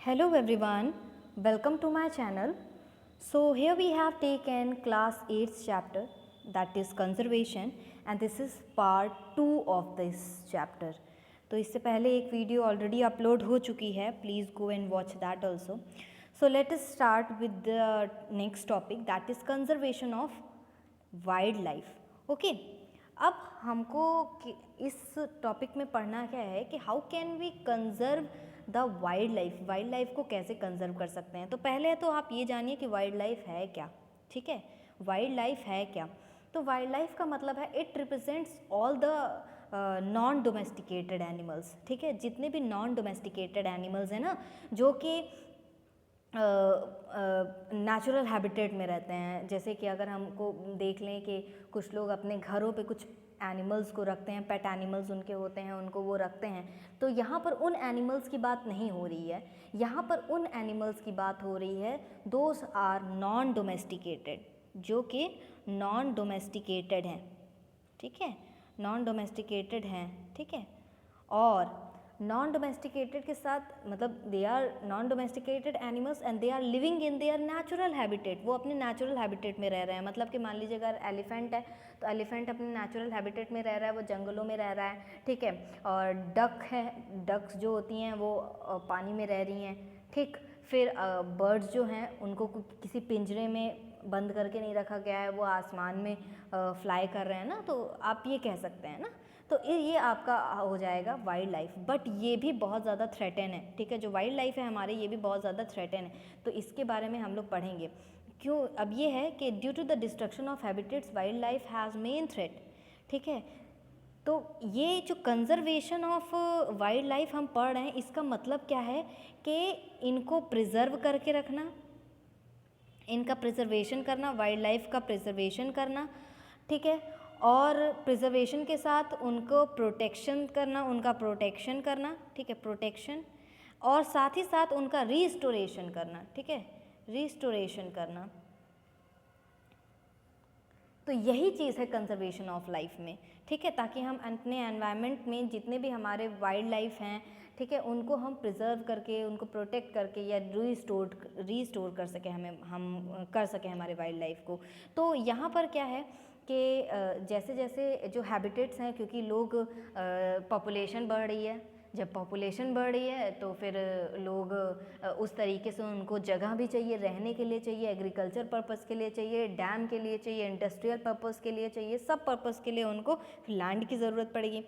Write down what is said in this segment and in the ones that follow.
Hello everyone, welcome to my channel. So here we have taken class 8th chapter, that is conservation, and this is part 2 of this chapter. तो इससे पहले एक video already upload हो चुकी है, please go and watch that also. So let us start with the next topic, that is conservation of wildlife. Okay. अब हमको इस टॉपिक में पढ़ना क्या है कि how can we conserve the wildlife को कैसे कंजर्व कर सकते हैं. तो पहले तो आप ये जानिए कि वाइल्ड लाइफ है क्या. ठीक है, वाइल्ड लाइफ है क्या. तो वाइल्ड लाइफ का मतलब है it represents all the non domesticated animals. ठीक है, जितने भी नॉन डोमेस्टिकेटेड एनिमल्स हैं ना, जो कि नेचुरल हैबिटेट में रहते हैं. जैसे कि अगर हमको देख लें कि कुछ लोग अपने घरों पे कुछ एनिमल्स को रखते हैं, पेट एनिमल्स उनके होते हैं, उनको वो रखते हैं. तो यहाँ पर उन एनिमल्स की बात नहीं हो रही है, यहाँ पर उन एनिमल्स की बात हो रही है दोज आर नॉन डोमेस्टिकेटेड, जो कि नॉन डोमेस्टिकेटेड हैं. ठीक है, नॉन डोमेस्टिकेटेड हैं. ठीक है, और नॉन डोमेस्टिकेटेड के साथ मतलब they are non domesticated animals and they are living in their natural habitat. वो अपने नेचुरल हैबिटेट में रह रहे हैं. मतलब कि मान लीजिए अगर एलिफेंट है तो एलिफेंट अपने नेचुरल हैबिटेट में रह रहा है, वो जंगलों में रह रहा है. ठीक है, और डक है, डक्स जो होती हैं वो पानी में रह रही हैं. ठीक, फिर बर्ड्स जो हैं उनको किसी पिंजरे में बंद करके नहीं रखा गया है, वो आसमान में फ्लाई कर रहे हैं ना, तो आप ये कह सकते हैं ना. तो ये आपका हो जाएगा वाइल्ड लाइफ. बट ये भी बहुत ज़्यादा थ्रेटन है. ठीक है, जो वाइल्ड लाइफ है हमारे, ये भी बहुत ज़्यादा थ्रेटन है. तो इसके बारे में हम लोग पढ़ेंगे. क्यों? अब ये है कि due to the destruction of habitats wildlife has main threat. ठीक है, तो ये जो कंजर्वेशन ऑफ वाइल्ड लाइफ हम पढ़ रहे हैं, इसका मतलब क्या है कि इनको प्रिजर्व करके रखना, इनका प्रिजर्वेशन करना, वाइल्ड लाइफ का प्रिजर्वेशन करना. ठीक है, और प्रिजर्वेशन के साथ उनको प्रोटेक्शन करना, उनका प्रोटेक्शन करना. ठीक है, प्रोटेक्शन, और साथ ही साथ उनका रिस्टोरेशन करना. ठीक है, रिस्टोरेशन करना. तो यही चीज़ है कंजर्वेशन ऑफ लाइफ में. ठीक है, ताकि हम अपने एनवायरनमेंट में जितने भी हमारे वाइल्ड लाइफ हैं, ठीक है, उनको हम प्रिजर्व करके, उनको प्रोटेक्ट करके या रीस्टोर कर सकें, हम कर सकें हमारे वाइल्ड लाइफ को. तो यहाँ पर क्या है कि जैसे जैसे जो हैबिटेट्स हैं, क्योंकि लोग पॉपुलेशन बढ़ रही है, जब पॉपुलेशन बढ़ रही है तो फिर लोग उस तरीके से उनको जगह भी चाहिए, रहने के लिए चाहिए, एग्रीकल्चर पर्पस के लिए चाहिए, डैम के लिए चाहिए, इंडस्ट्रियल पर्पस के लिए चाहिए, सब पर्पस के लिए उनको लैंड की ज़रूरत पड़ेगी.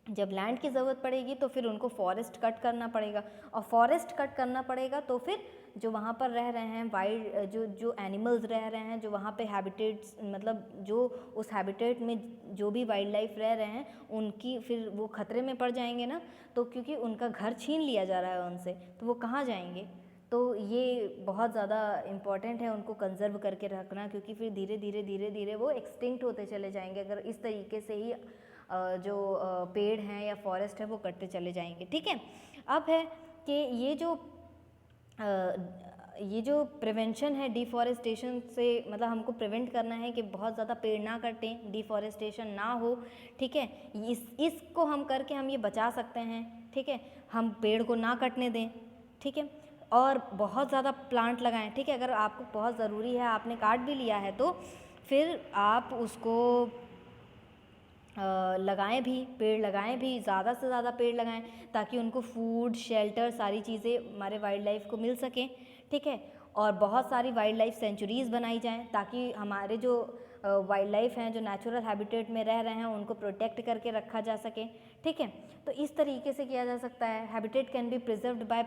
जब लैंड की ज़रूरत पड़ेगी तो फिर उनको फॉरेस्ट कट करना पड़ेगा, और फॉरेस्ट कट करना पड़ेगा तो फिर जो वहाँ पर रह रहे हैं वाइल्ड जो एनिमल्स रह रहे हैं, जो वहाँ पे हैबिटेट्स, मतलब जो उस हैबिटेट में जो भी वाइल्ड लाइफ रह रहे हैं, उनकी फिर वो खतरे में पड़ जाएंगे ना. तो क्योंकि उनका घर छीन लिया जा रहा है उनसे, तो वो कहाँ जाएंगे. तो ये बहुत ज़्यादा इम्पॉर्टेंट है उनको कंजर्व करके रखना, क्योंकि फिर धीरे धीरे वो एक्सटिंक्ट होते चले जाएंगे अगर इस तरीके से ही जो पेड़ हैं या फॉरेस्ट है वो कटते चले जाएंगे. ठीक है, अब है कि ये जो प्रिवेंशन है डिफॉरेस्टेशन से, मतलब हमको प्रिवेंट करना है कि बहुत ज़्यादा पेड़ ना कटें, डिफॉरेस्टेशन ना हो. ठीक है, इसको हम करके हम ये बचा सकते हैं. ठीक है, हम पेड़ को ना कटने दें. ठीक है, और बहुत ज़्यादा प्लांट लगाएं. ठीक है, अगर आपको बहुत ज़रूरी है, आपने काट भी लिया है, तो फिर आप उसको लगाएं भी, पेड़ लगाएं भी, ज़्यादा से ज़्यादा पेड़ लगाएं, ताकि उनको फूड, शेल्टर, सारी चीज़ें हमारे वाइल्ड लाइफ को मिल सकें. ठीक है, और बहुत सारी वाइल्ड लाइफ सेंचुरीज़ बनाई जाएं, ताकि हमारे जो वाइल्ड लाइफ हैं, जो नेचुरल हैबिटेट में रह रहे हैं, उनको प्रोटेक्ट करके रखा जा सके. ठीक है, तो इस तरीके से किया जा सकता है. Habitat can be preserved by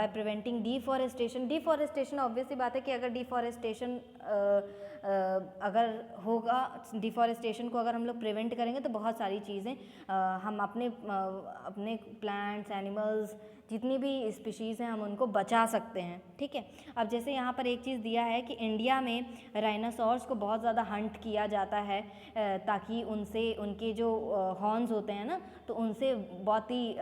preventing deforestation. Deforestation obviously बात है कि अगर डिफॉरेस्टेशन अगर होगा, डिफॉरेस्टेशन को अगर हम लोग प्रिवेंट करेंगे तो बहुत सारी चीज़ें हम अपने प्लांट्स, एनिमल्स, जितनी भी स्पीशीज़ हैं, हम उनको बचा सकते हैं. ठीक है, अब जैसे यहाँ पर एक चीज़ दिया है कि इंडिया में राइनासोर्स को बहुत ज़्यादा हंट किया जाता है, ताकि उनसे, उनके जो हॉर्न्स होते हैं ना, तो उनसे बहुत ही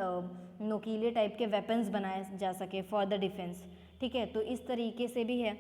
नुकीले टाइप के वेपन्स बनाए जा सके फॉर द डिफेंस. ठीक है, तो इस तरीके से भी है.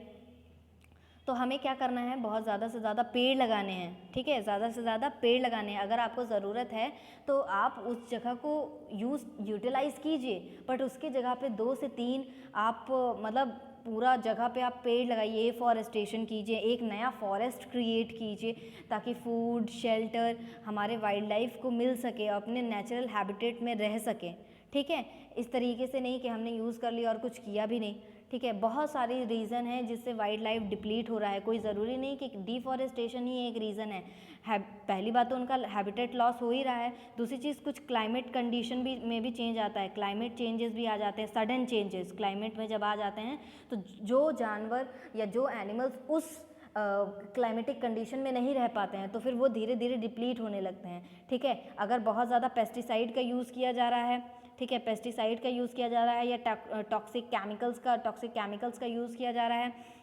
तो हमें क्या करना है, बहुत ज़्यादा से ज़्यादा पेड़ लगाने हैं, ठीक है, ज़्यादा से ज़्यादा पेड़ लगाने हैं। अगर आपको ज़रूरत है तो आप उस जगह को यूटिलाइज़ कीजिए, बट उसकी जगह पे 2 से 3 आप मतलब पूरा जगह पे आप पेड़ लगाइए, फॉरेस्टेशन कीजिए, एक नया फॉरेस्ट क्रिएट कीजिए ताकि फूड, शेल्टर हमारे वाइल्ड लाइफ को मिल सके, अपने नेचुरल हैबिटेट में रह सके, ठीक है। इस तरीके से नहीं कि हमने यूज़ कर लिया और कुछ किया भी नहीं, ठीक है। बहुत सारे रीज़न हैं जिससे वाइल्ड लाइफ डिप्लीट हो रहा है, कोई ज़रूरी नहीं कि डिफॉरेस्टेशन ही एक रीज़न है। पहली बात तो उनका हैबिटेट लॉस हो ही रहा है, दूसरी चीज़ कुछ क्लाइमेट कंडीशन भी चेंज आता है, क्लाइमेट चेंजेस भी आ जाते हैं, सडन चेंजेस क्लाइमेट में जब आ जाते हैं तो जो जानवर या जो एनिमल्स उस क्लाइमेटिक कंडीशन में नहीं रह पाते हैं तो फिर वो धीरे धीरे डिप्लीट होने लगते हैं, ठीक है। अगर बहुत ज़्यादा पेस्टिसाइड का यूज़ किया जा रहा है, ठीक है, पेस्टिसाइड का यूज़ किया जा रहा है या टॉक्सिक केमिकल्स का यूज़ किया जा रहा है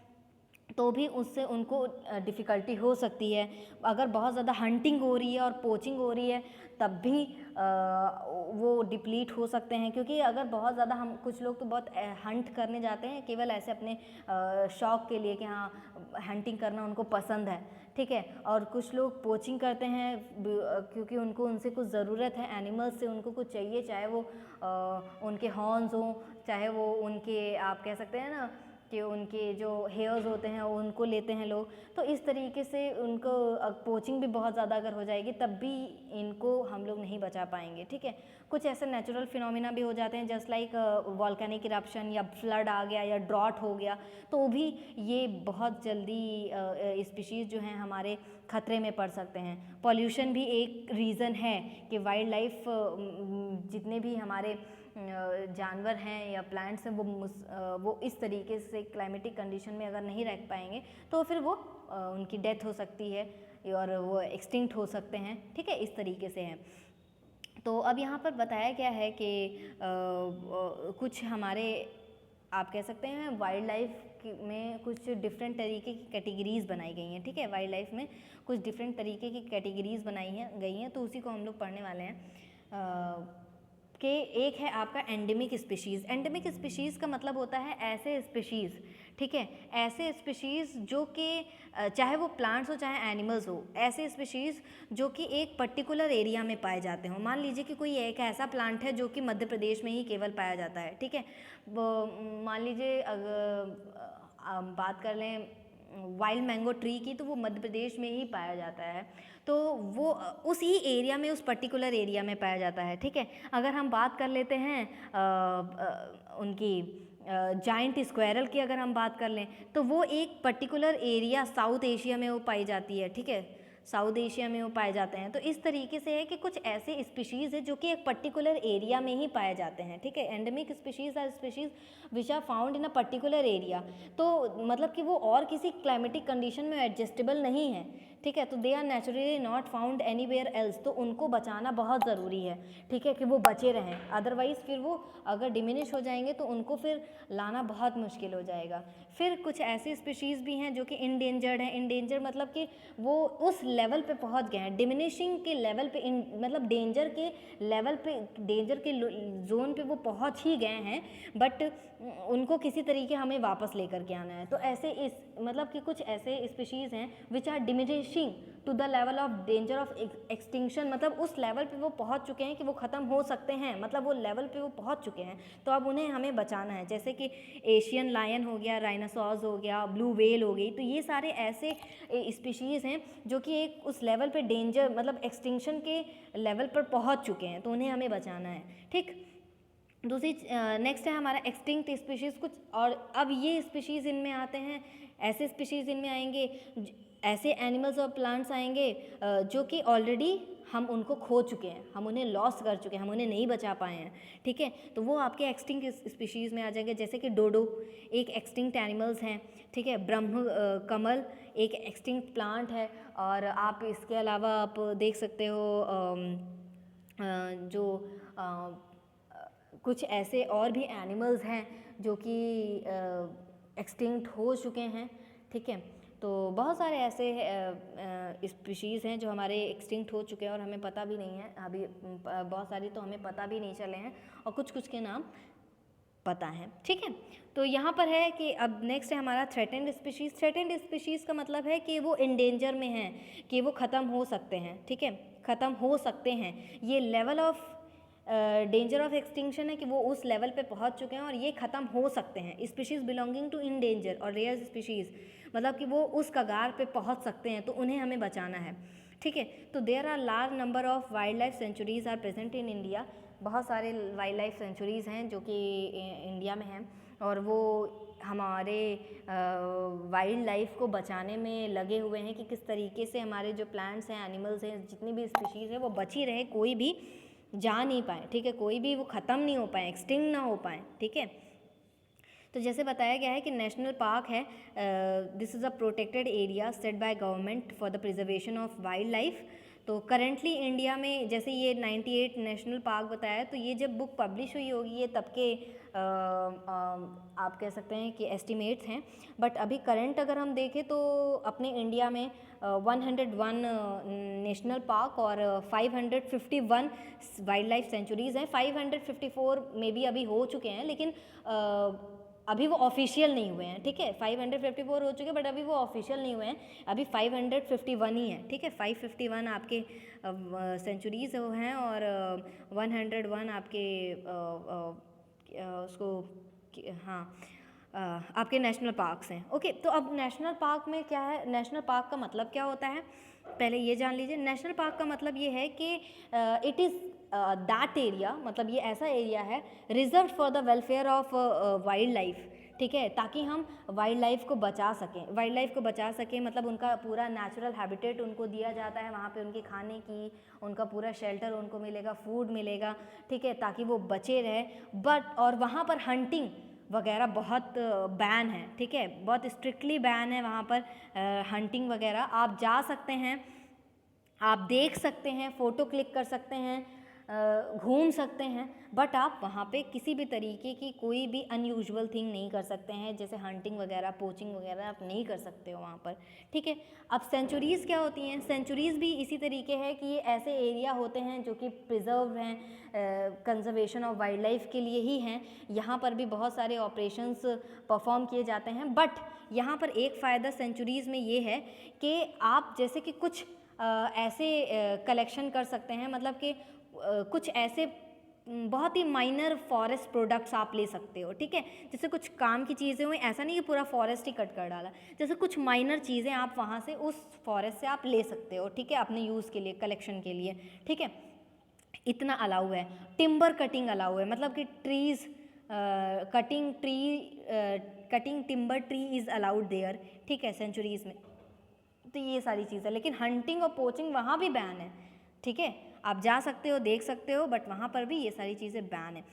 तो भी उससे उनको डिफ़िकल्टी हो सकती है। अगर बहुत ज़्यादा हंटिंग हो रही है और पोचिंग हो रही है तब भी वो डिप्लीट हो सकते हैं, क्योंकि अगर बहुत ज़्यादा हम कुछ लोग तो बहुत हंट करने जाते हैं केवल ऐसे अपने शौक़ के लिए कि हाँ हंटिंग करना उनको पसंद है, ठीक है। और कुछ लोग पोचिंग करते हैं क्योंकि उनको उनसे कुछ ज़रूरत है, एनिमल्स से उनको कुछ चाहिए, चाहे वो उनके हॉर्न्स हों, चाहे वो उनके आप कह सकते हैं ना कि उनके जो हेयर्स होते हैं उनको लेते हैं लोग। तो इस तरीके से उनको पोचिंग भी बहुत ज़्यादा अगर हो जाएगी तब भी इनको हम लोग नहीं बचा पाएंगे, ठीक है। कुछ ऐसे नेचुरल फिनोमिना भी हो जाते हैं जस्ट लाइक वॉल्केनिक इरप्शन या फ्लड आ गया या ड्रॉट हो गया, तो भी ये बहुत जल्दी स्पीशीज़ जो हैं हमारे खतरे में पड़ सकते हैं। पॉल्यूशन भी एक रीज़न है कि वाइल्ड लाइफ जितने भी हमारे जानवर हैं या प्लांट्स हैं वो इस तरीके से क्लाइमेटिक कंडीशन में अगर नहीं रह पाएंगे तो फिर वो उनकी डेथ हो सकती है और वो एक्सटिंक्ट हो सकते हैं, ठीक है, इस तरीके से हैं। तो अब यहाँ पर बताया गया है कि कुछ हमारे आप कह सकते हैं वाइल्ड लाइफ में कुछ डिफरेंट तरीके की कैटेगरीज़ बनाई गई हैं, ठीक है। वाइल्ड लाइफ में कुछ डिफरेंट तरीके की कैटेगरीज़ गई हैं, तो उसी को हम लोग पढ़ने वाले हैं। कि एक है आपका एंडेमिक स्पीशीज़। एंडेमिक स्पीशीज़ का मतलब होता है ऐसे स्पीशीज़, ठीक है, ऐसे स्पीशीज़ जो कि चाहे वो प्लांट्स हो चाहे एनिमल्स हो, ऐसे स्पीशीज़ जो कि एक पर्टिकुलर एरिया में पाए जाते हों। मान लीजिए कि कोई एक ऐसा प्लांट है जो कि मध्य प्रदेश में ही केवल पाया जाता है, ठीक है। मान लीजिए अगर बात कर लें वाइल्ड मैंगो ट्री की, तो वो मध्य प्रदेश में ही पाया जाता है, तो वो उसी एरिया में, उस पर्टिकुलर एरिया में पाया जाता है, ठीक है। अगर हम बात कर लेते हैं उनकी जाइंट स्क्वायरल की अगर हम बात कर लें तो वो एक पर्टिकुलर एरिया साउथ एशिया में वो पाई जाती है, ठीक है, साउथ एशिया में वो पाए जाते हैं। तो इस तरीके से है कि कुछ ऐसे स्पीशीज़ है जो कि एक पर्टिकुलर एरिया में ही पाए जाते हैं, ठीक है। Endemic species are species which are found in a particular area, तो मतलब कि वो और किसी क्लाइमेटिक कंडीशन में एडजस्टेबल नहीं है, ठीक है। तो they are naturally not found anywhere else, तो उनको बचाना बहुत ज़रूरी है, ठीक है, कि वो बचे रहें, अदरवाइज़ फिर वो अगर डिमिनिश हो जाएंगे तो उनको फिर लाना बहुत मुश्किल हो जाएगा। फिर कुछ ऐसी स्पीशीज़ भी हैं जो कि इंडेंजर्ड हैं। इंडेंजर्ड मतलब कि वो उस लेवल पे पहुंच गए हैं, डिमिनिशिंग के लेवल पे, मतलब डेंजर के लेवल पे, डेंजर के जोन पे वो पहुंच ही गए हैं, बट उनको किसी तरीके हमें वापस लेकर के आना है। तो ऐसे इस मतलब कि कुछ ऐसे स्पीशीज़ हैं which are diminishing to the level of danger of extinction, मतलब उस लेवल पे वो पहुंच चुके हैं कि वो ख़त्म हो सकते हैं, मतलब वो लेवल पे वो पहुंच चुके हैं, तो अब उन्हें हमें बचाना है। जैसे कि एशियन लायन हो गया, राइनासोर्स हो गया, ब्लू व्हेल हो गई, तो ये सारे ऐसे स्पीशीज़ हैं जो कि एक उस लेवल पे डेंजर मतलब एक्सटिंक्शन के लेवल पर पहुंच चुके हैं, तो उन्हें हमें बचाना है, ठीक। दूसरी नेक्स्ट है हमारा एक्सटिंक्ट स्पीशीज़ कुछ, और अब ये स्पीशीज़ इनमें आते हैं, ऐसे स्पीशीज़ इनमें आएंगे, ऐसे एनिमल्स और प्लांट्स आएंगे जो कि ऑलरेडी हम उनको खो चुके हैं, हम उन्हें लॉस कर चुके हैं, हम उन्हें नहीं बचा पाए हैं, ठीक है। तो वो आपके एक्सटिंक्ट स्पीशीज़ में आ जाएंगे, जैसे कि डोडो एक एक्सटिंक्ट एनिमल्स हैं, ठीक है। ब्रह्म कमल एक एक्सटिंक्ट प्लांट है, और आप इसके अलावा आप देख सकते हो जो कुछ ऐसे और भी एनिमल्स हैं जो कि एक्सटिंक्ट हो चुके हैं, ठीक है। तो बहुत सारे ऐसे स्पीशीज़ हैं जो हमारे एक्सटिंक्ट हो चुके हैं और हमें पता भी नहीं है अभी, बहुत सारी तो हमें पता भी नहीं चले हैं, और कुछ कुछ के नाम पता है, ठीक है। तो यहाँ पर है कि अब नेक्स्ट है हमारा थ्रेटेंड स्पीशीज़। थ्रेटेंड स्पीशीज़ का मतलब है कि वो इन डेंजर में हैं, कि वो ख़त्म हो सकते हैं, ठीक है, ख़त्म हो सकते हैं। ये level of danger of extinction है कि वो उस लेवल पे पहुँच चुके हैं और ये ख़त्म हो सकते हैं। Species belonging to in danger और रेयर स्पीशीज़ मतलब कि वो उस कगार पे पहुँच सकते हैं, तो उन्हें हमें बचाना है, ठीक है। तो there are large number of wild life sanctuaries are present in India. बहुत सारे वाइल्ड लाइफ सेंचुरीज़ हैं जो कि इंडिया में हैं और वो हमारे वाइल्ड लाइफ को बचाने में लगे हुए हैं कि किस तरीके से हमारे जो प्लांट्स हैं, एनिमल्स हैं, जितनी भी स्पीशीज़ है वो बची रहे, कोई भी जा नहीं पाए, ठीक है, कोई भी वो ख़त्म नहीं हो पाए, एक्सटिंक्ट ना हो पाए, ठीक है। तो जैसे बताया गया है कि नेशनल पार्क है, this is a protected area set by government for the preservation of wild life. तो करेंटली इंडिया में जैसे ये 98 नेशनल पार्क बताया, तो ये जब बुक पब्लिश हुई होगी ये तब के आप कह सकते हैं कि एस्टिमेट्स हैं, बट अभी करंट अगर हम देखें तो अपने इंडिया में 101 नेशनल पार्क और 551 वाइल्ड लाइफ सेंचुरीज़ हैं। 554 में भी अभी हो चुके हैं, लेकिन अभी वो ऑफिशियल नहीं हुए हैं, ठीक है। 554 हो चुके बट अभी वो ऑफिशियल नहीं हुए हैं, अभी 551 ही है, ठीक है। 551 आपके सेंचुरीज़ हैं और 101 आपके उसको हाँ आपके नेशनल पार्क्स हैं, ओके। तो अब नेशनल पार्क में क्या है, नेशनल पार्क का मतलब क्या होता है, पहले ये जान लीजिए। नेशनल पार्क का मतलब ये है कि इट इज़ दैट एरिया, मतलब ये ऐसा एरिया है reserve for the welfare of wild life, ठीक है, ताकि हम वाइल्ड लाइफ को बचा सकें। वाइल्ड लाइफ को बचा सकें मतलब उनका पूरा नेचुरल हैबिटेट उनको दिया जाता है, वहाँ पे उनके खाने की, उनका पूरा शेल्टर उनको मिलेगा, फूड मिलेगा, ठीक है, ताकि वो बचे रहे। बट और वहाँ पर हंटिंग वगैरह बहुत बैन है, ठीक है, बहुत स्ट्रिक्टली बैन है वहाँ पर हंटिंग वगैरह। आप जा सकते हैं, आप देख सकते हैं, फ़ोटो क्लिक कर सकते हैं, घूम सकते हैं, बट आप वहाँ पे किसी भी तरीके की कोई भी अनयूजुअल थिंग नहीं कर सकते हैं, जैसे हंटिंग वगैरह, पोचिंग वगैरह आप नहीं कर सकते हो वहाँ पर, ठीक है। अब सेंचुरीज़ क्या होती हैं, सेंचुरीज़ भी इसी तरीके है कि ये ऐसे एरिया होते हैं जो कि प्रिजर्व हैं, कंजर्वेशन ऑफ वाइल्ड लाइफ के लिए ही हैं। यहाँ पर भी बहुत सारे ऑपरेशंस परफॉर्म किए जाते हैं, बट यहाँ पर एक फ़ायदा सेंचुरीज़ में ये है कि आप जैसे कि कुछ ऐसे कलेक्शन कर सकते हैं, मतलब कि कुछ ऐसे बहुत ही माइनर फॉरेस्ट प्रोडक्ट्स आप ले सकते हो, ठीक है। जैसे कुछ काम की चीज़ें हुई, ऐसा नहीं कि पूरा फॉरेस्ट ही कट कर डाला, जैसे कुछ माइनर चीज़ें आप वहाँ से उस फॉरेस्ट से आप ले सकते हो, ठीक है, अपने यूज़ के लिए, कलेक्शन के लिए, ठीक है, इतना अलाउ है। टिम्बर कटिंग अलाउ है, मतलब कि trees cutting timber tree is allowed there, ठीक है, सेंचुरीज़ में। तो ये सारी चीज़ें, लेकिन हंटिंग और पोचिंग वहाँ भी बैन है, ठीक है। आप जा सकते हो, देख सकते हो, बट वहाँ पर भी ये सारी चीज़ें बैन है।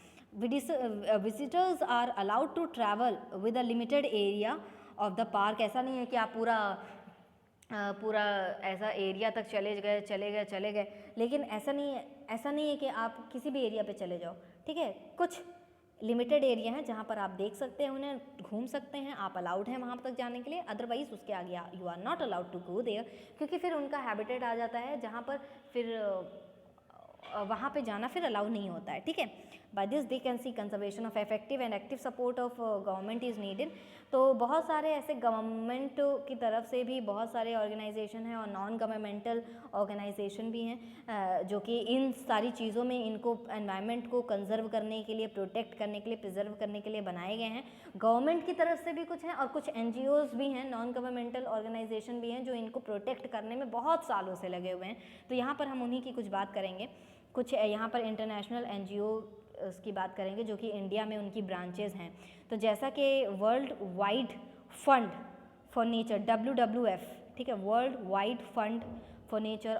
Visitors are allowed to travel with a limited area of the park. ऐसा नहीं है कि आप पूरा ऐसा एरिया तक चले गए, लेकिन ऐसा नहीं है कि आप किसी भी एरिया पे चले जाओ, ठीक है। कुछ लिमिटेड एरिया है जहाँ पर आप देख सकते हैं, उन्हें घूम सकते हैं, आप अलाउड हैं वहाँ तक जाने के लिए, अदरवाइज़ उसके आगे you are not allowed to go there, क्योंकि फिर उनका हैबिटेट आ जाता है जहाँ पर फिर वहाँ पे जाना फिर अलाउ नहीं होता है, ठीक है। By this they can see conservation of effective and active support of government is needed. तो बहुत सारे ऐसे गवर्नमेंट की तरफ से भी बहुत सारे ऑर्गेनाइजेशन हैं और नॉन गवर्नमेंटल ऑर्गेनाइजेशन भी हैं जो कि इन सारी चीज़ों में इनको एनवायरनमेंट को कंजर्व करने के लिए, प्रोटेक्ट करने के लिए, प्रिजर्व करने के लिए बनाए गए हैं। गवर्नमेंट की तरफ से भी कुछ हैं और कुछ NGOs भी हैं, नॉन गवर्नमेंटल ऑर्गेनाइजेशन भी हैं जो इनको प्रोटेक्ट करने में बहुत सालों से लगे हुए हैं। तो यहाँ पर हम उन्हीं की कुछ बात करेंगे। कुछ यहाँ पर इंटरनेशनल NGO की बात करेंगे जो कि इंडिया में उनकी ब्रांचेज़ हैं। तो जैसा कि world wide fund for nature, WWF, ठीक है, world wide fund for nature,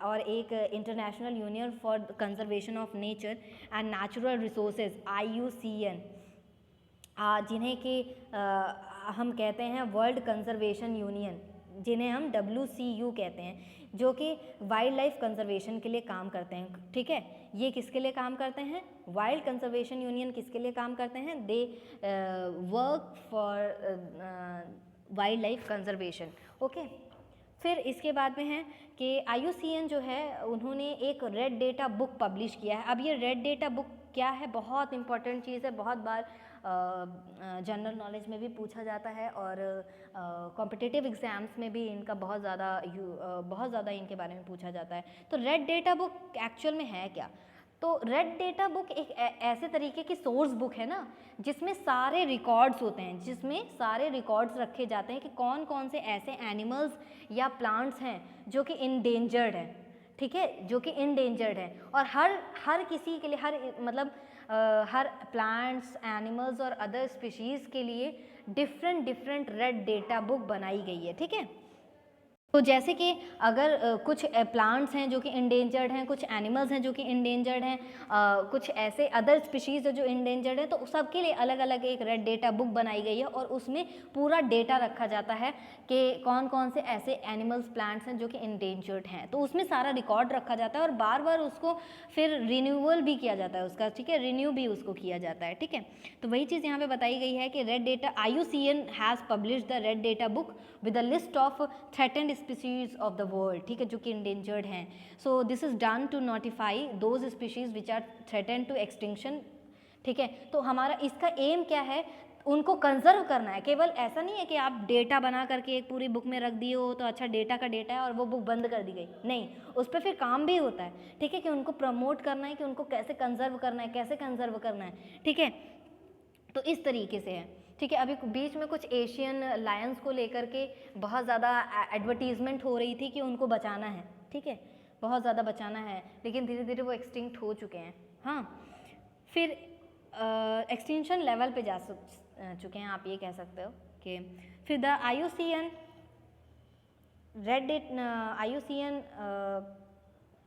और एक international union for conservation of nature and natural resources, IUCN, जिन्हें कि हम कहते हैं वर्ल्ड कंजर्वेशन यूनियन, जिन्हें हम WCU कहते हैं, जो कि वाइल्ड लाइफ कंजर्वेशन के लिए काम करते हैं, ठीक है। ये किसके लिए काम करते हैं, वाइल्ड कंजर्वेशन यूनियन किसके लिए काम करते हैं, they work for wild life conservation, okay. फिर इसके बाद में है कि IUCN जो है उन्होंने एक रेड डेटा बुक पब्लिश किया है। अब ये रेड डेटा बुक क्या है, बहुत इंपॉर्टेंट चीज़ है, बहुत बार जनरल नॉलेज में भी पूछा जाता है और कॉम्पिटिटिव एग्जाम्स में भी इनका बहुत ज़्यादा इनके बारे में पूछा जाता है। तो रेड डेटा बुक एक्चुअल में है क्या? तो रेड डेटा बुक एक ऐसे तरीके की सोर्स बुक है ना, जिसमें सारे रिकॉर्ड्स होते हैं, जिसमें सारे रिकॉर्ड्स रखे जाते हैं कि कौन कौन से ऐसे एनिमल्स या प्लांट्स हैं जो कि इंडेंजर्ड हैं, ठीक है, जो कि इंडेंजर्ड है। और हर किसी के लिए, हर प्लांट्स, एनिमल्स और अदर स्पीशीज़ के लिए डिफरेंट रेड डेटा बुक बनाई गई है, ठीक है। तो जैसे कि अगर कुछ प्लांट्स हैं जो कि इंडेंजर्ड हैं, कुछ एनिमल्स हैं जो कि इंडेंजर्ड हैं, कुछ ऐसे अदर स्पीशीज़ है जो इंडेंजर्ड है, तो सबके लिए अलग अलग एक रेड डेटा बुक बनाई गई है और उसमें पूरा डेटा रखा जाता है कि कौन कौन से ऐसे एनिमल्स, प्लांट्स हैं जो कि इंडेंजर्ड हैं। तो उसमें सारा रिकॉर्ड रखा जाता है और बार बार उसको फिर रिन्यूअल भी किया जाता है उसका, ठीक है, रिन्यू भी उसको किया जाता है, ठीक है। तो वही चीज़ यहाँ पे बताई गई है कि red data, IUCN has publish the red data book with a list of threatened species of the world, ठीक है, जो कि इंडेंजर्ड हैं। So this is done to notify those species which are threatened to extinction, ठीक है। तो हमारा इसका एम क्या है, उनको कंजर्व करना है। केवल ऐसा नहीं है कि आप डेटा बना करके एक पूरी बुक में रख दिए हो तो अच्छा डेटा का डेटा है और वो बुक बंद कर दी गई, नहीं, उस पर फिर काम भी होता है, ठीक है, कि उनको प्रमोट करना है, कि उनको कैसे कंजर्व करना है, कैसे कंजर्व करना है, ठीक है। तो इस तरीके से है, ठीक है। अभी बीच में कुछ एशियन लायंस को लेकर के बहुत ज़्यादा एडवर्टीजमेंट हो रही थी कि उनको बचाना है, ठीक है, बहुत ज़्यादा बचाना है, लेकिन धीरे धीरे वो एक्सटिंक्ट हो चुके हैं। हाँ, फिर एक्सटिंक्शन लेवल पे जा चुके हैं, आप ये कह सकते हो कि फिर द IUCN IUCN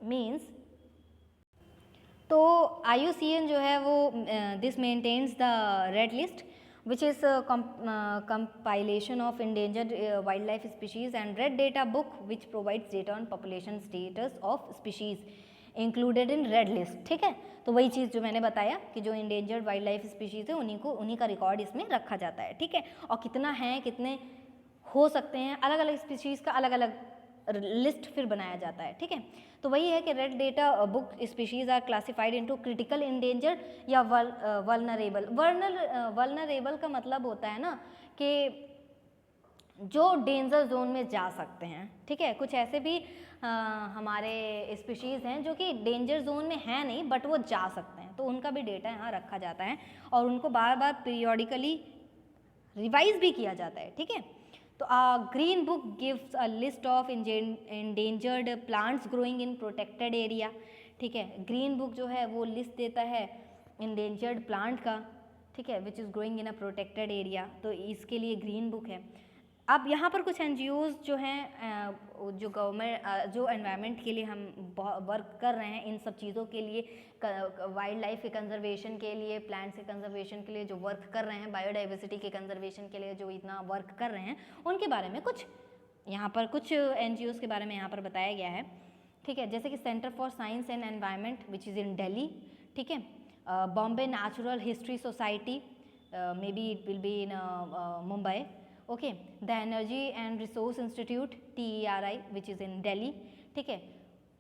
मीन्स, तो IUCN जो है वो this maintains the red list which is a compilation of endangered wildlife species, and red data book which provides data on population status of species included in red list, ठीक है। तो वही चीज़ जो मैंने बताया कि जो endangered wildlife species है उन्हीं का रिकॉर्ड इसमें रखा जाता है, ठीक है। और कितना है, कितने हो सकते हैं, अलग अलग स्पीशीज़ का अलग अलग लिस्ट फिर बनाया जाता है, ठीक है। तो वही है कि red data book species are classified into critical endangered या वल्नरेबल। वल्नरेबल का मतलब होता है ना कि जो डेंजर जोन में जा सकते हैं, ठीक है। कुछ ऐसे भी हमारे स्पीशीज़ हैं जो कि डेंजर जोन में हैं नहीं, बट वो जा सकते हैं, तो उनका भी डेटा यहाँ रखा जाता है और उनको बार बार पीरियोडिकली रिवाइज भी किया जाता है, ठीक है। तो green book gives a list of endangered plants growing in protected area, ठीक है। ग्रीन बुक जो है वो लिस्ट देता है इंडेंजर्ड प्लांट का, ठीक है, which is growing in a protected area, तो इसके लिए ग्रीन बुक है। अब यहाँ पर कुछ NGOs जो हैं, जो गवर्नमेंट, जो एनवायरनमेंट के लिए हम वर्क कर रहे हैं, इन सब चीज़ों के लिए, वाइल्ड लाइफ के कंजर्वेशन के लिए, प्लांट्स के कंजर्वेशन के लिए जो वर्क कर रहे हैं, बायोडाइवर्सिटी के कंजर्वेशन के लिए जो इतना वर्क कर रहे हैं, उनके बारे में कुछ यहाँ पर कुछ NGOs के बारे में यहाँ पर बताया गया है, ठीक है। जैसे कि centre for science and environment which is in Delhi, ठीक है। Bombay natural history society, may be it will be in Mumbai, okay. The energy and resource institute TERI which is in Delhi, ठीक है।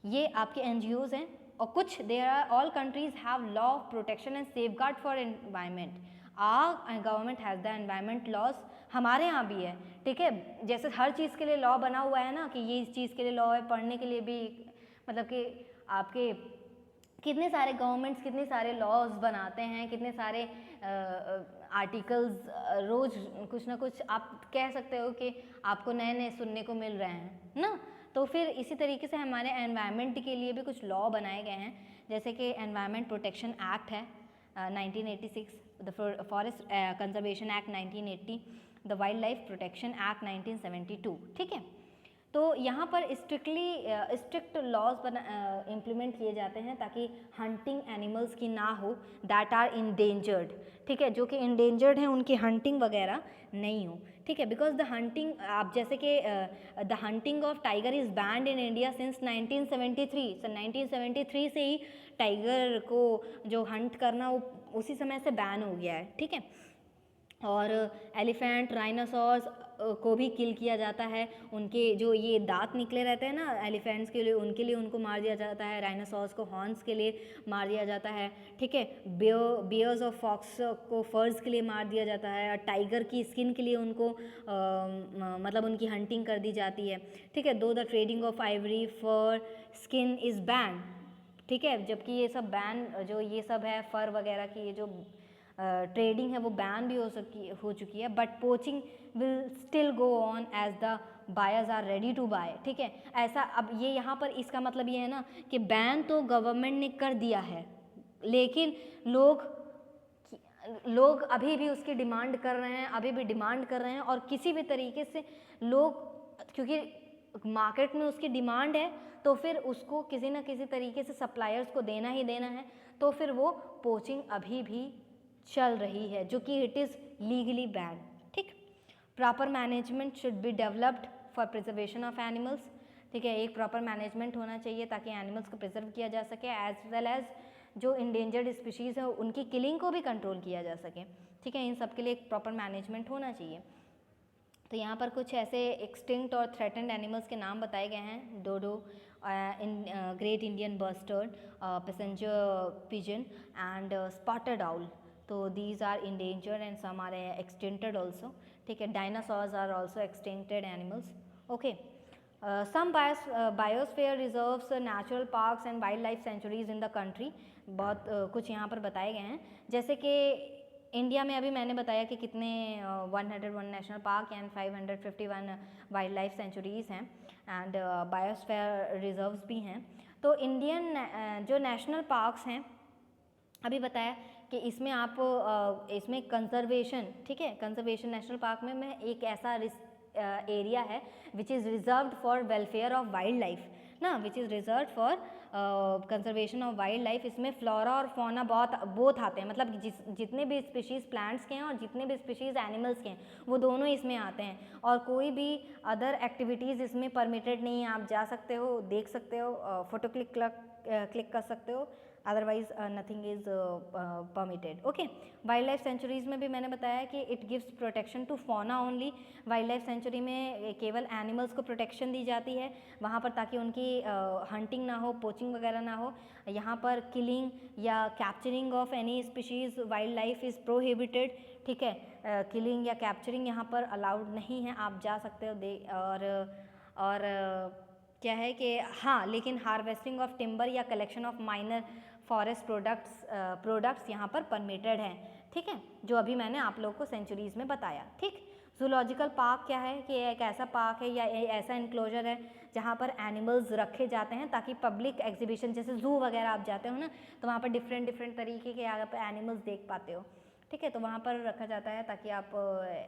ये आपके NGOs हैं। और कुछ there are all countries have law of protection and safeguard for environment, our government has the environment laws, हमारे यहाँ भी है, ठीक है। जैसे हर चीज़ के लिए लॉ बना हुआ है ना, कि ये इस चीज़ के लिए लॉ है, पढ़ने के लिए भी, मतलब कि आपके कितने सारे गवर्नमेंट्स कितने सारे लॉज बनाते हैं, कितने सारे आर्टिकल्स रोज़ कुछ ना कुछ आप कह सकते हो कि आपको नए नए सुनने को मिल रहे हैं ना। तो फिर इसी तरीके से हमारे एनवायरनमेंट के लिए भी कुछ लॉ बनाए गए हैं, जैसे कि एनवायरनमेंट प्रोटेक्शन एक्ट है 1986, the forest conservation act 1980, the wild life protection act 1972, ठीक है। तो यहाँ पर स्ट्रिक्ट लॉज इम्प्लीमेंट किए जाते हैं ताकि हंटिंग एनिमल्स की ना हो दैट आर इंडेंजर्ड, ठीक है, जो कि इंडेंजर्ड हैं उनकी हंटिंग वगैरह नहीं हो, ठीक है। बिकॉज द हंटिंग, आप जैसे कि the hunting of tiger is band in India since 1973, सन 1973 से ही टाइगर को जो हंट करना वो उसी समय से बैन हो गया है, ठीक है। और एलिफेंट, राइनासोर्स, को भी किल किया जाता है, उनके जो ये दांत निकले रहते हैं ना एलिफेंट्स के लिए, उनके लिए उनको मार दिया जाता है, डायनासोर्स को हॉर्न्स के लिए मार दिया जाता है, ठीक है, बियर्स और फॉक्स को फर्स के लिए मार दिया जाता है, और टाइगर की स्किन के लिए उनको मतलब उनकी हंटिंग कर दी जाती है, ठीक है। Though the trading of ivory fur skin is ban, ठीक है, जबकि ये सब बैन जो ये सब है फर वगैरह की ये जो ट्रेडिंग है वो बैन भी हो चुकी है, but poaching will still go on as the buyers are ready to buy, ठीक है। ऐसा अब ये यहाँ पर इसका मतलब ये है ना कि बैन तो गवर्नमेंट ने कर दिया है, लेकिन लोग अभी भी उसकी डिमांड कर रहे हैं, अभी भी डिमांड कर रहे हैं, और किसी भी तरीके से लोग, क्योंकि मार्केट में उसकी डिमांड है तो फिर उसको किसी ना किसी तरीके से सप्लायर्स को देना ही देना है, तो फिर वो पोचिंग अभी भी चल रही है, जो कि इट इज़ लीगली बैन, ठीक। Proper management should be developed for preservation of animals, ठीक है, एक प्रॉपर मैनेजमेंट होना चाहिए ताकि एनिमल्स को प्रिजर्व किया जा सके, एज वेल एज जो इंडेंजर्ड स्पीशीज़ है उनकी किलिंग को भी कंट्रोल किया जा सके, ठीक है। इन सब के लिए एक प्रॉपर मैनेजमेंट होना चाहिए। तो यहाँ पर कुछ ऐसे एक्सटिंक्ट और थ्रेटेंड एनिमल्स के नाम बताए गए हैं, dodo, great Indian bustard, passenger pigeon and spotted owl, तो these are endangered and some are extincted also, ठीक है। Dinosaurs are also extincted animals, okay. Some biosphere reserves, natural parks and wildlife sanctuaries in the country, बहुत कुछ यहाँ पर बताए गए हैं, जैसे कि इंडिया में अभी मैंने बताया कि कितने 101 national park and 551 wild life centuries हैं एंड बायोस्फीयर रिजर्व्स भी हैं। तो इंडियन जो नेशनल पार्क्स हैं अभी बताया कि इसमें आप इसमें कंजर्वेशन, ठीक है, कंजर्वेशन नेशनल पार्क में एक ऐसा एरिया है which is reserved for welfare of wild life ना, which is reserve for conservation of wild life. इसमें फ्लोरा और फौना बोथ आते हैं, मतलब जितने भी स्पीशीज़ प्लांट्स के हैं और जितने भी स्पीशीज़ एनिमल्स के हैं वो दोनों इसमें आते हैं, और कोई भी अदर एक्टिविटीज़ इसमें परमिटेड नहीं है। आप जा सकते हो, देख सकते हो, फ़ोटो क्लिक कर सकते हो, otherwise nothing is permitted, okay. Wildlife sanctuaries में भी मैंने बताया कि it gives protection to fauna only, wildlife sanctuary में केवल एनिमल्स को प्रोटेक्शन दी जाती है वहाँ पर, ताकि उनकी हंटिंग ना हो, पोचिंग वगैरह ना हो। यहाँ पर किलिंग या capturing of any species wild life is prohibited, ठीक है, किलिंग या कैप्चरिंग यहाँ पर अलाउड नहीं है। आप जा सकते हो और क्या है कि हाँ, लेकिन हार्वेस्टिंग ऑफ टिम्बर या collection of minor forest products यहाँ पर परमिटेड हैं, ठीक है, जो अभी मैंने आप लोग को सेंचुरीज़ में बताया, ठीक। जूलॉजिकल पार्क क्या है कि एक ऐसा पार्क है या ऐसा इनक्लोजर है जहाँ पर एनिमल्स रखे जाते हैं ताकि पब्लिक एग्जीबिशन, जैसे जू वगैरह आप जाते हो ना, तो वहाँ पर डिफरेंट तरीके के आप एनिमल्स देख पाते हो, ठीक है, तो वहाँ पर रखा जाता है ताकि आप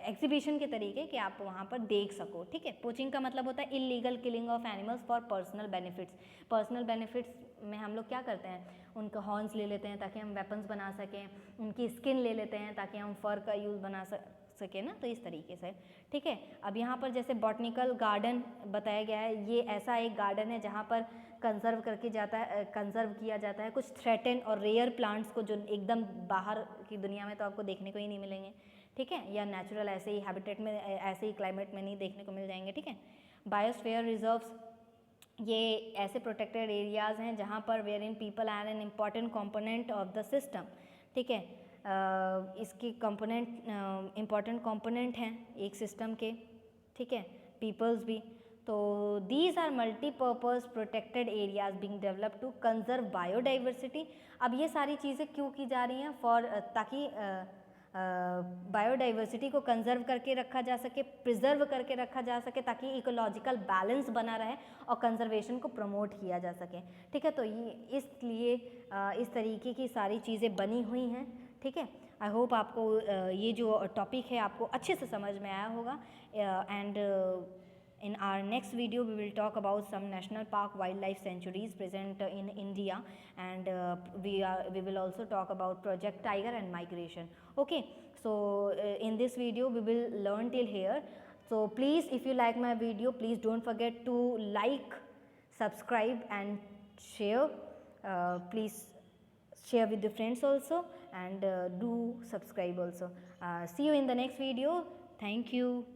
एग्जीबिशन के तरीके कि आप वहाँ पर देख सको, ठीक है। पोचिंग का मतलब होता है illegal killing of animals for personal benefits. Personal benefits में हम लोग क्या करते हैं, उनका हॉर्न्स ले लेते हैं ताकि हम वेपन्स बना सकें, उनकी स्किन ले लेते हैं ताकि हम फर का यूज़ बना सके ना, तो इस तरीके से, ठीक है। अब यहाँ पर जैसे बॉटनिकल गार्डन बताया गया है, ये ऐसा एक गार्डन है जहाँ पर कंजर्व किया जाता है कुछ थ्रेटेंड और रेयर प्लांट्स को, जो एकदम बाहर की दुनिया में तो आपको देखने को ही नहीं मिलेंगे, ठीक है, या नेचुरल ऐसे ही हैबिटेट में, ऐसे ही क्लाइमेट में नहीं देखने को मिल जाएंगे, ठीक है। बायोस्फीयर रिजर्व्स, ये ऐसे प्रोटेक्टेड एरियाज़ हैं जहाँ पर where in people are an important component of the system, ठीक है, इसकी कंपोनेंट इम्पॉर्टेंट कंपोनेंट हैं एक सिस्टम के, ठीक है, पीपल्स भी। तो these are multipurpose protected areas being developed to conserve biodiversity. अब ये सारी चीज़ें क्यों की जा रही हैं, ताकि बायोडाइवर्सिटी को कंजर्व करके रखा जा सके, प्रिजर्व करके रखा जा सके, ताकि इकोलॉजिकल बैलेंस बना रहे और कंजर्वेशन को प्रमोट किया जा सके, ठीक है। तो ये इसलिए इस तरीके की सारी चीज़ें बनी हुई हैं, ठीक है। आई होप आपको ये जो टॉपिक है आपको अच्छे से समझ में आया होगा, and in our next video we will talk about some national park wildlife sanctuaries present in India, and we will also talk about Project Tiger and migration, okay. So in this video we will learn till here. So please, if you like my video, please don't forget to like, subscribe and share. Please share with your friends also, and do subscribe also. See you in the next video. Thank you.